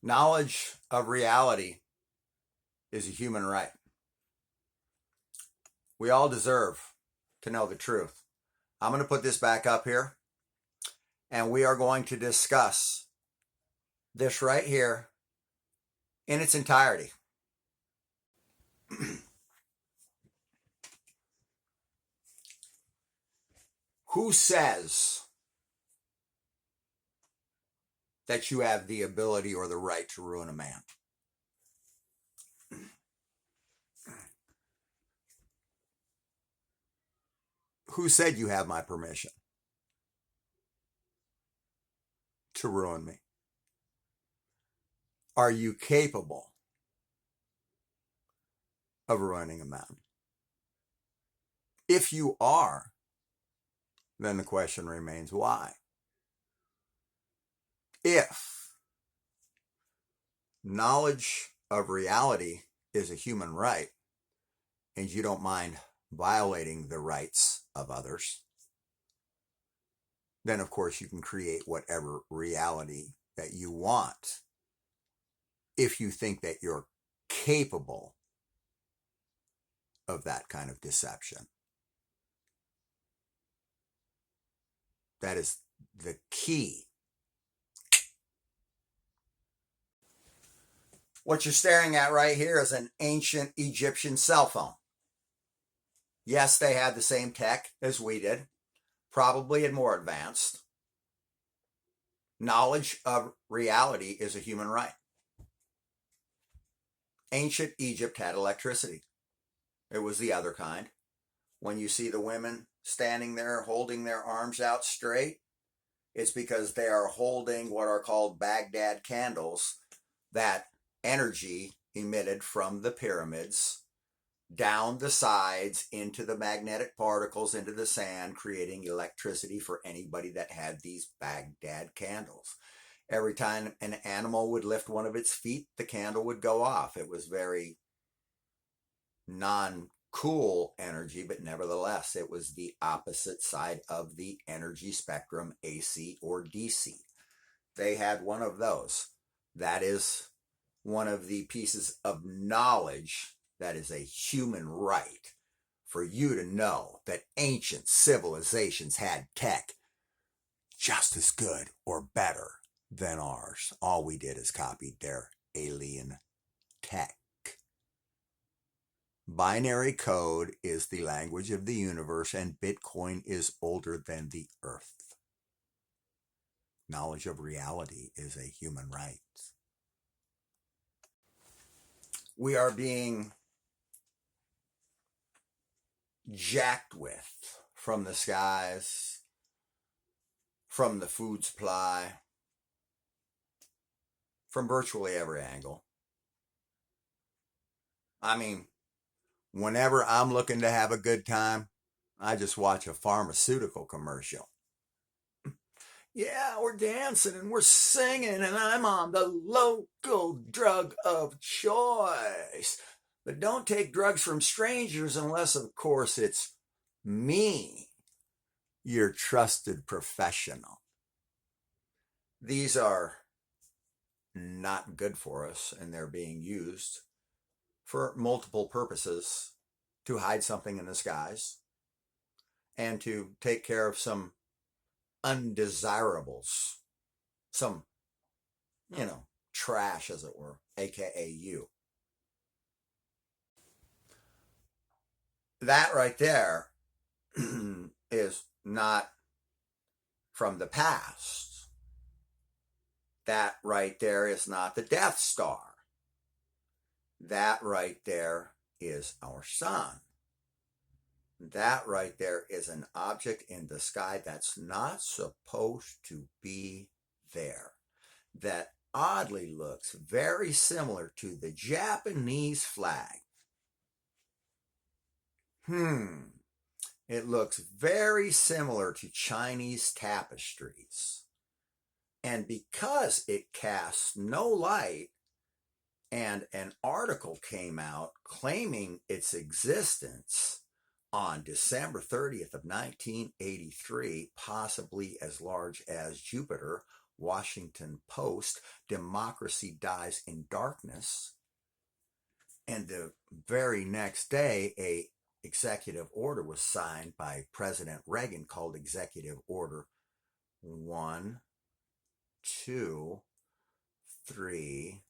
Knowledge of reality is a human right. We all deserve to know the truth. I'm going to put this back up here, and we are going to discuss this right here in its entirety. Who says that you have the ability or the right to ruin a man? Who said you have my permission to ruin me? Are you capable of ruining a man? If you are, then the question remains why? If knowledge of reality is a human right and you don't mind violating the rights of others, then of course you can create whatever reality that you want if you think that you're capable of that kind of deception. That is the key. What you're staring at right here is an ancient Egyptian cell phone. Yes, they had the same tech as we did, probably and more advanced. Knowledge of reality is a human right. Ancient Egypt had electricity. It was the other kind. When you see the women standing there holding their arms out straight, it's because they are holding what are called Baghdad candles, that energy emitted from the pyramids down the sides into the magnetic particles into the sand, creating electricity for anybody that had these Baghdad candles. Every time an animal would lift one of its feet, the candle would go off. It was very non-cool energy, but nevertheless, it was the opposite side of the energy spectrum, AC or DC. They had one of those. That is one of the pieces of knowledge that is a human right for you to know that ancient civilizations had tech just as good or better than ours. All we did is copied their alien tech. Binary code is the language of the universe, and Bitcoin is older than the earth. Knowledge of reality is a human right. We are being jacked with from the skies, from the food supply, from virtually every angle. I mean, whenever I'm looking to have a good time, I just watch a pharmaceutical commercial. Yeah, we're dancing and we're singing and I'm on the local drug of choice. But don't take drugs from strangers unless, of course, it's me, your trusted professional. These are not good for us, and they're being used for multiple purposes to hide something in the skies and to take care of some undesirables, some, trash, as it were, aka you. That right there is not from the past. That right there is not the Death Star. That right there is our sun. That right there is an object in the sky that's not supposed to be there. That oddly looks very similar to the Japanese flag. It looks very similar to Chinese tapestries. And because it casts no light, and an article came out claiming its existence on December 30th of 1983, possibly as large as Jupiter, Washington Post, democracy dies in darkness. And the very next day, a executive order was signed by President Reagan called Executive Order 1, 2, 3,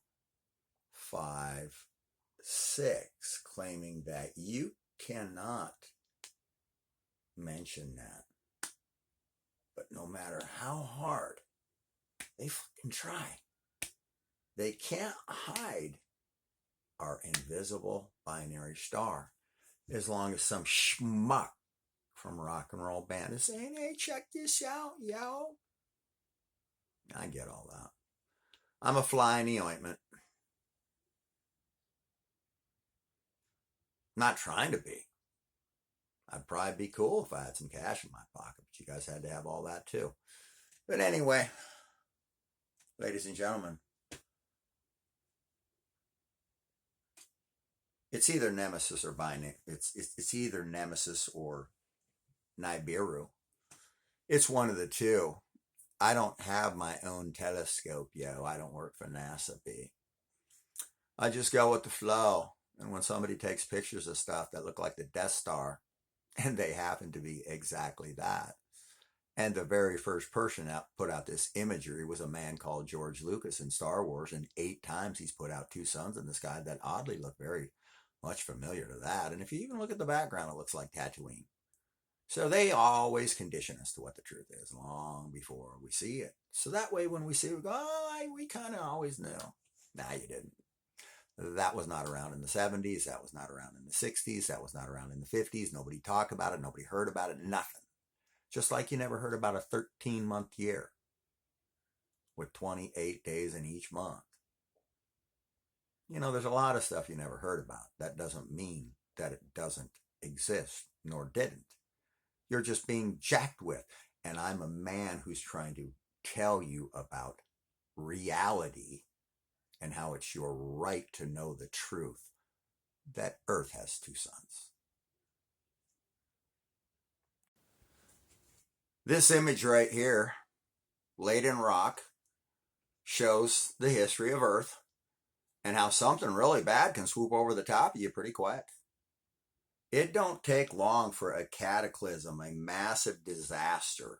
5, 6, claiming that you cannot mention that. But no matter how hard they fucking try, they can't hide our invisible binary star as long as some schmuck from Rock and Roll Band is saying, hey, check this out, yo. I get all that. I'm a fly in the ointment. Not trying to be. I'd probably be cool if I had some cash in my pocket, but you guys had to have all that too. But anyway, ladies and gentlemen, it's either Nemesis or binary. It's either Nemesis or Nibiru. It's one of the two. I don't have my own telescope, yo. I don't work for NASA, B. I just go with the flow. And when somebody takes pictures of stuff that look like the Death Star, and they happen to be exactly that, and the very first person put out this imagery was a man called George Lucas in Star Wars, and 8 times he's put out 2 suns in the sky that oddly look very much familiar to that. And if you even look at the background, it looks like Tatooine. So they always condition us to what the truth is long before we see it. So that way when we see it, we go, oh, we kind of always knew. Nah, you didn't. That was not around in the 70s. That was not around in the 60s. That was not around in the 50s. Nobody talked about it. Nobody heard about it. Nothing. Just like you never heard about a 13-month year with 28 days in each month. You know, there's a lot of stuff you never heard about. That doesn't mean that it doesn't exist, nor didn't. You're just being jacked with. And I'm a man who's trying to tell you about reality and how it's your right to know the truth that Earth has 2 suns. This image right here, laid in rock, shows the history of Earth and how something really bad can swoop over the top of you pretty quick. It don't take long for a cataclysm, a massive disaster,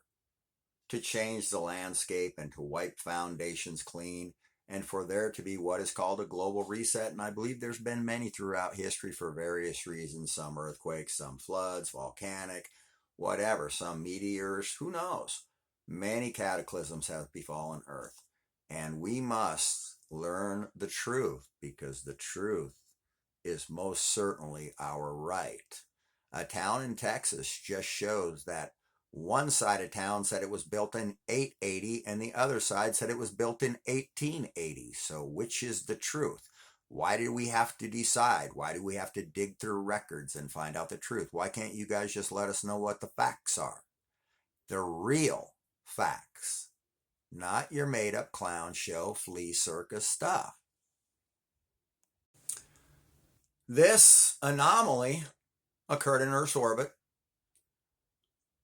to change the landscape and to wipe foundations clean, and for there to be what is called a global reset. And I believe there's been many throughout history for various reasons, some earthquakes, some floods, volcanic, whatever, some meteors, who knows. Many cataclysms have befallen Earth, and we must learn the truth, because the truth is most certainly our right. A town in Texas just shows that one side of town said it was built in 880 and the other side said it was built in 1880. So which is the truth? Why do we have to decide? Why do we have to dig through records and find out the truth? Why can't you guys just let us know what the facts are? The real facts, not your made-up clown show, flea circus stuff. This anomaly occurred in Earth's orbit.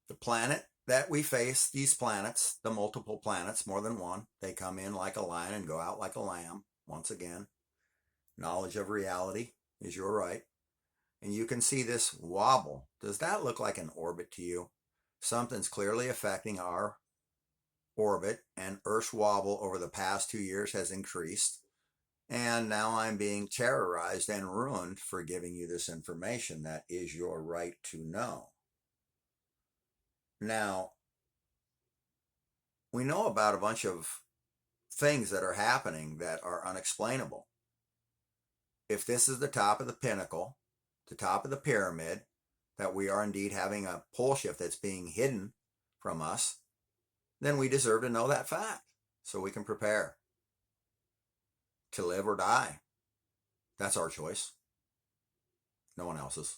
The planet that we face, these planets, the multiple planets, more than one, they come in like a lion and go out like a lamb. Once again, knowledge of reality is your right. And you can see this wobble. Does that look like an orbit to you? Something's clearly affecting our orbit, and Earth's wobble over the past 2 years has increased. And now I'm being terrorized and ruined for giving you this information that is your right to know. Now, we know about a bunch of things that are happening that are unexplainable. If this is the top of the pinnacle, the top of the pyramid, that we are indeed having a pole shift that's being hidden from us, then we deserve to know that fact so we can prepare to live or die. That's our choice. No one else's.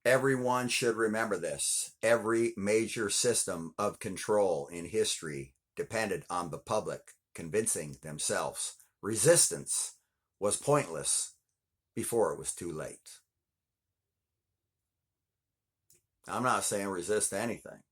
Everyone should remember this. Every major system of control in history depended on the public convincing themselves resistance was pointless before it was too late. I'm not saying resist anything.